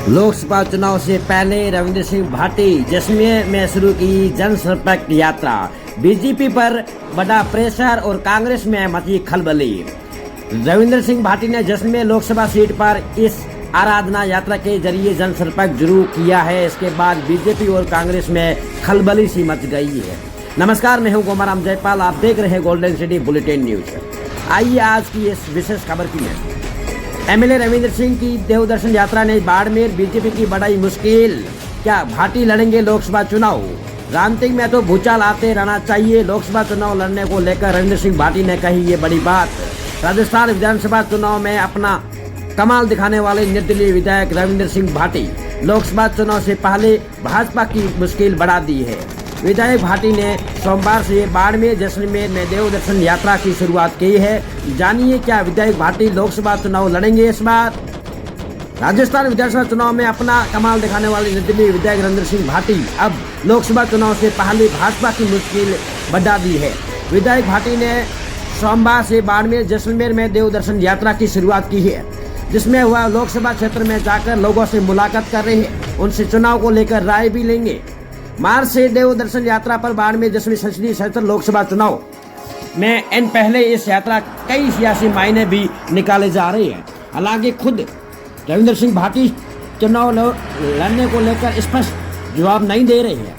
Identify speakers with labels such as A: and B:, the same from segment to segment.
A: लोकसभा चुनाव से पहले रविंद्र सिंह भाटी जैसलमेर में शुरू की जनसंपर्क यात्रा। बीजेपी पर बड़ा प्रेशर और कांग्रेस में मची खलबली। रविंद्र सिंह भाटी ने जैसलमेर लोकसभा सीट पर इस आराधना यात्रा के जरिए जनसंपर्क शुरू किया है। इसके बाद बीजेपी और कांग्रेस में खलबली सी मच गई है। नमस्कार, मैं हूं गोमाराम जयपाल। आप देख रहे हैं गोल्डन सिटी बुलेटिन न्यूज। आइए आज की इस विशेष खबर की है। एमएलए रविंद्र सिंह की देवदर्शन यात्रा ने बाड़मेर बीजेपी की बढ़ाई मुश्किल। क्या भाटी लड़ेंगे लोकसभा चुनाव? रामतिंग में तो भूचाल आते रहना चाहिए। लोकसभा चुनाव लड़ने को लेकर रविंद्र सिंह भाटी ने कही ये बड़ी बात। राजस्थान विधानसभा चुनाव में अपना कमाल दिखाने वाले निर्दलीय विधायक रविंद्र सिंह भाटी लोकसभा चुनाव से पहले भाजपा की मुश्किल बढ़ा दी है। विधायक भाटी ने सोमवार से बाड़मेर जैसलमेर में देवदर्शन यात्रा की शुरुआत की है। जानिए क्या विधायक भाटी लोकसभा चुनाव लड़ेंगे इस बार। राजस्थान विधानसभा चुनाव में अपना कमाल दिखाने वाले निर्दलीय विधायक रविंद्र सिंह भाटी अब लोकसभा चुनाव से पहले भाजपा की मुश्किल बढ़ा दी है। विधायक भाटी ने सोमवार से बाड़मेर जैसलमेर में देवदर्शन यात्रा की शुरुआत की है, जिसमें वह लोकसभा क्षेत्र में जाकर लोगों से मुलाकात कर रहे हैं, उनसे चुनाव को लेकर राय भी लेंगे। मार्च से देवदर्शन यात्रा पर बाड़मेर जैसलमेर संसदीय क्षेत्र लोकसभा चुनाव में इन पहले इस यात्रा कई सियासी मायने भी निकाले जा रहे हैं। हालांकि खुद रविंद्र सिंह भाटी चुनाव लड़ने को लेकर स्पष्ट जवाब नहीं दे रहे हैं।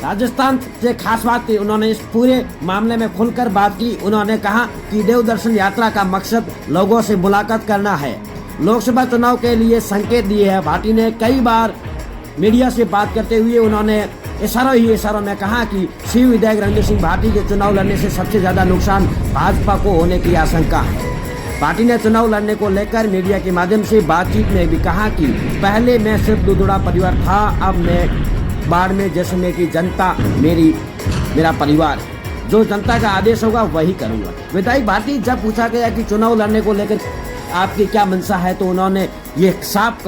A: राजस्थान से खास बात थी, उन्होंने इस पूरे मामले में खुलकर बात की। उन्होंने कहा कि देवदर्शन यात्रा का मकसद लोगों से मुलाकात करना है, लोकसभा चुनाव के लिए संकेत दिए हैं। भाटी ने कई बार मीडिया से बात करते हुए उन्होंने इशारों में कहा कि शिव विधायक रविंद्र सिंह भाटी के चुनाव लड़ने से सबसे ज्यादा नुकसान भाजपा को होने की आशंका है। पार्टी ने चुनाव लड़ने को लेकर मीडिया के माध्यम से बातचीत में भी कहा कि पहले मैं सिर्फ दुधड़ा परिवार था, अब मैं बाड़मेर जैसलमेर की जनता मेरा परिवार है। जो जनता का आदेश होगा वही करूँगा। विधायक भाटी जब पूछा गया कि चुनाव लड़ने को लेकर आपकी क्या मंशा है, तो उन्होंने ये साफ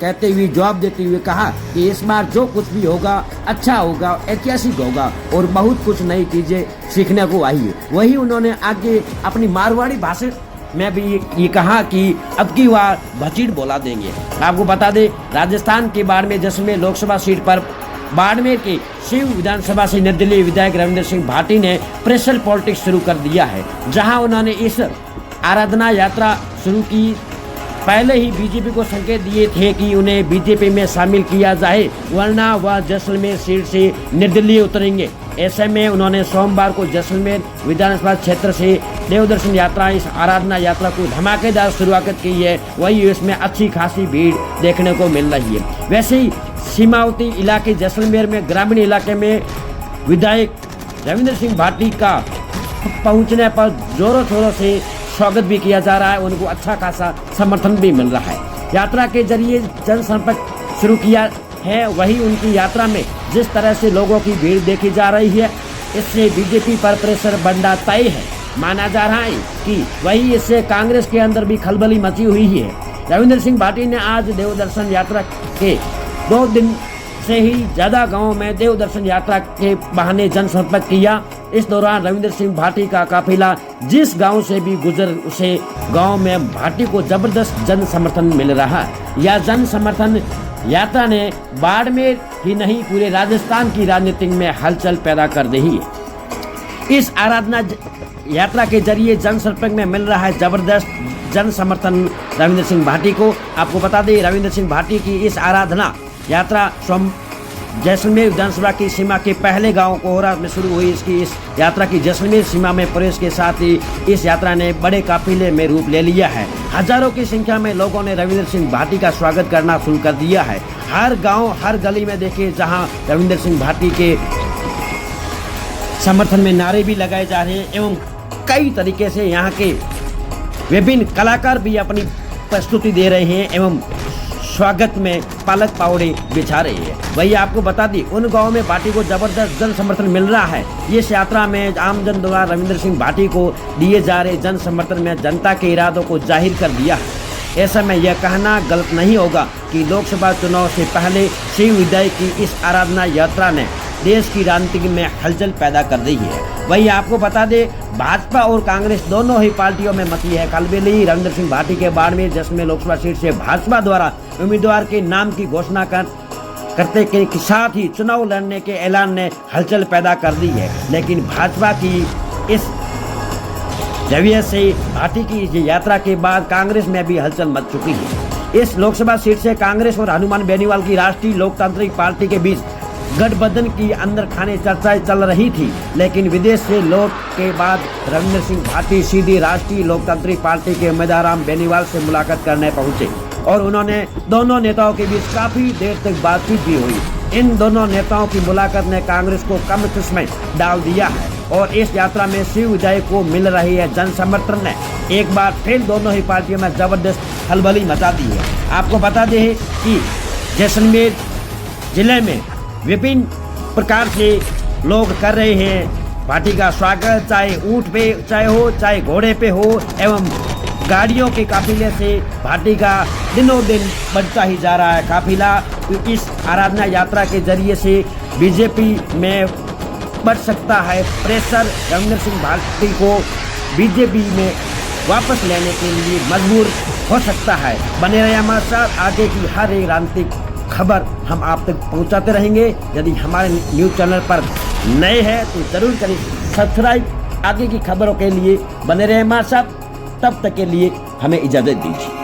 A: कहते हुए जवाब देते हुए कहा कि इस बार जो कुछ भी होगा अच्छा होगा, ऐतिहासिक होगा और बहुत कुछ नई चीजें सीखने को आई है। वही उन्होंने आगे अपनी मारवाड़ी भाषा में भी ये कहा कि अब की बार भचीड़ बोला देंगे। आपको बता दें, राजस्थान के बाड़मेर जैसलमेर लोकसभा सीट पर बाड़मेर के शिव विधानसभा से निर्दलीय विधायक रविंद्र सिंह भाटी ने प्रेशर पॉलिटिक्स शुरू कर दिया है। जहां उन्होंने इस आराधना यात्रा शुरू की पहले ही बीजेपी को संकेत दिए थे कि उन्हें बीजेपी में शामिल किया जाए, वरना वह जैसलमेर सीट से निर्दलीय उतरेंगे। ऐसे में उन्होंने सोमवार को जैसलमेर विधानसभा क्षेत्र से देवदर्शन यात्रा, इस आराधना यात्रा को धमाकेदार शुरुआत की है। वही इसमें अच्छी खासी भीड़ देखने को मिल रही है। वैसे ही सीमावर्ती इलाके जैसलमेर में ग्रामीण इलाके में विधायक रविंद्र सिंह भाटी का पहुँचने पर जोरों शोरों से स्वागत भी किया जा रहा है। उनको अच्छा खासा समर्थन भी मिल रहा है। यात्रा के जरिए जनसंपर्क शुरू किया है। वही उनकी यात्रा में जिस तरह से लोगों की भीड़ देखी जा रही है, इससे बीजेपी पर प्रेशर बढ़ना तय है। माना जा रहा है कि वही इससे कांग्रेस के अंदर भी खलबली मची हुई है। रविंद्र सिंह भाटी ने आज देवदर्शन यात्रा के 2 दिन से ही ज्यादा गाँव में देवदर्शन यात्रा के बहाने जनसंपर्क किया। इस दौरान रविंद्र सिंह भाटी का काफिला जिस गांव से भी गुजर, उसे गांव में भाटी को जबरदस्त जन समर्थन मिल रहा है। यह जन समर्थन यात्रा ने बाड़मेर ही नहीं पूरे राजस्थान की राजनीति में हलचल पैदा कर दी है। इस आराधना यात्रा के जरिए जनसंपर्क में मिल रहा है जबरदस्त जन समर्थन रविंद्र सिंह भाटी को। आपको बता दें, रविंद्र सिंह भाटी की इस आराधना यात्रा जैसलमेर विधानसभा की सीमा के पहले गांव कोहरा में शुरू हुई। इस यात्रा की जैसलमेर सीमा में प्रवेश के साथ ही इस यात्रा ने बड़े काफिले में रूप ले लिया है। हजारों की संख्या में लोगों ने रविंद्र सिंह भाटी का स्वागत करना शुरू कर दिया है। हर गांव, हर गली में देखिए, जहां रविंद्र सिंह भाटी के समर्थन में नारे भी लगाए जा रहे हैं एवं कई तरीके से यहाँ के विभिन्न कलाकार भी अपनी प्रस्तुति दे रहे हैं एवं स्वागत में पालक पावड़े बिछा रही है। वही आपको बता दी, उन गाँव में भाटी को जबरदस्त जन समर्थन मिल रहा है। इस यात्रा में आमजन द्वारा रविंद्र सिंह भाटी को दिए जा रहे जन समर्थन में जनता के इरादों को जाहिर कर दिया है। ऐसा में यह कहना गलत नहीं होगा कि लोकसभा चुनाव से पहले शिव विधायक की इस आराधना यात्रा ने देश की राजनीति में हलचल पैदा कर रही है। वहीं आपको बता दें, भाजपा और कांग्रेस दोनों ही पार्टियों में मची है खलबली। रविंद्र सिंह भाटी के बाड़मेर जसमें लोकसभा सीट से भाजपा द्वारा उम्मीदवार के नाम की घोषणा करते के साथ ही चुनाव लड़ने के ऐलान ने हलचल पैदा कर दी है। लेकिन भाजपा की इस रवैये से भाटी की यात्रा के बाद कांग्रेस में भी हलचल मच चुकी है। इस लोकसभा सीट से कांग्रेस और हनुमान बेनीवाल की राष्ट्रीय लोकतांत्रिक पार्टी के बीच गठबंधन की अंदर खाने चर्चाएं चल रही थी, लेकिन विदेश से लौट के बाद रविंद्र सिंह भाटी सीधी राष्ट्रीय लोकतांत्रिक पार्टी के उम्मीदवार राम बेनीवाल से मुलाकात करने पहुंचे और उन्होंने दोनों नेताओं के बीच काफी देर तक बातचीत भी हुई। इन दोनों नेताओं की मुलाकात ने कांग्रेस को कम में डाल दिया है और इस यात्रा में शिव विजय को मिल रही है जन समर्थन ने एक बार फिर दोनों ही पार्टियों में जबरदस्त खलबली मचा दी है। आपको बता दें कि जैसलमेर जिले में विभिन्न प्रकार से लोग कर रहे हैं भाटी का स्वागत, चाहे ऊंट पे चाहे हो, चाहे घोड़े पे हो, एवं गाड़ियों के काफिले से भाटी का दिनों दिन बढ़ता ही जा रहा है काफिला। इस आराधना यात्रा के जरिए से बीजेपी में बढ़ सकता है प्रेशर। रविंद्र सिंह भाटी को बीजेपी में वापस लेने के लिए मजबूर हो सकता है। बने रहिए हमारे साथ, आगे की हर एक राजनीतिक खबर हम आप तक पहुंचाते रहेंगे। यदि हमारे न्यूज़ चैनल पर नए हैं तो जरूर करें सब्सक्राइब। आगे की खबरों के लिए बने रहे हमारे साथ, तब तक के लिए हमें इजाज़त दीजिए।